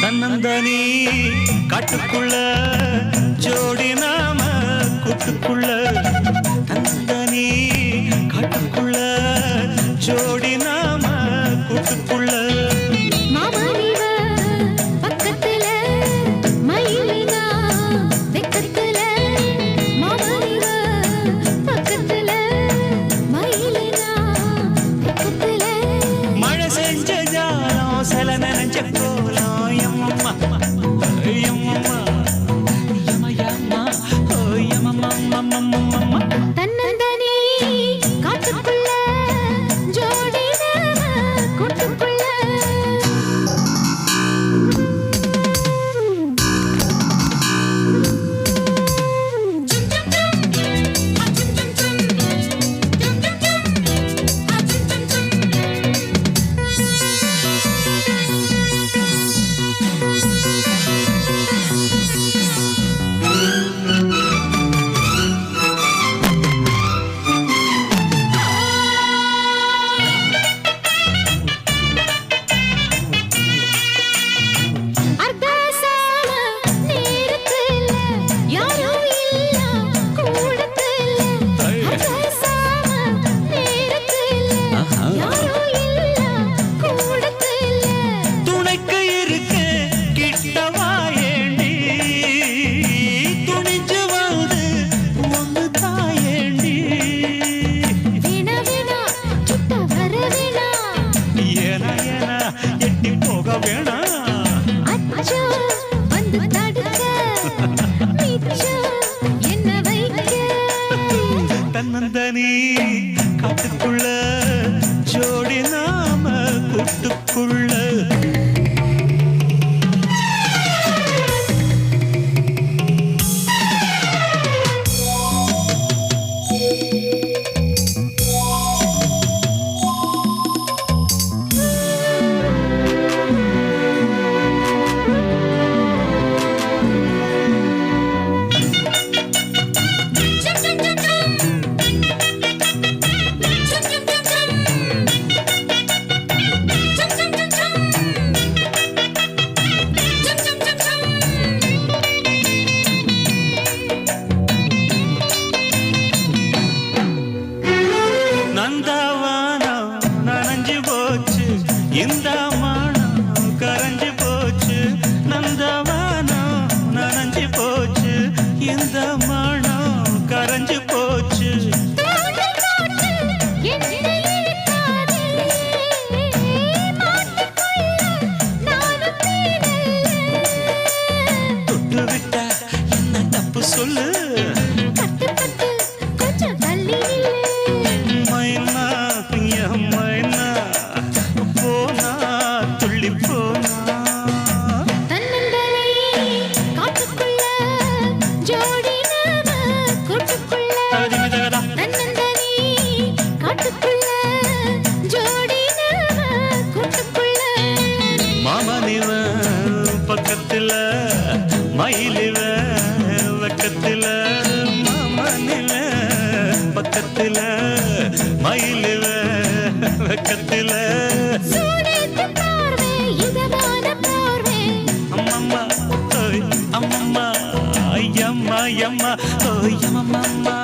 தன்னந்தனி காட்டுக்குள்ள ஜோடி நாம கூட்டுக்குள்ள தன்னந்தனி காட்டுக்குள்ள ஜோடி நாம கூட்டுக்குள்ள மழை செஞ்ச ஜாலம் சில நினைஞ்ச கோலம் தன்னந்தனி காட்டுக்குள்ள ஜோடி கூட்டுக்குள்ள தன்னந்தனி காட்டுக்குள்ள ஜோடி நாம கூட்டுக்குள்ள நந்தவானம் நனைஞ்சு போச்சு இந்த மானம் கரைஞ்சு போச்சு நந்தவானம் நனைஞ்சு போச்சு இந்த மானம் கரைஞ்சு போச்சு தொட்டு விட்டா என்ன தப்பு சொல்லு பக்கத்துல மயிலிவ வெக்கத்துல மாமனில பக்கத்துல மயிலிவ வெக்கத்துல அம்மம்மா அம்மம்மா ஐயம்மா ஐயம்மா ஓ அம்மம்மா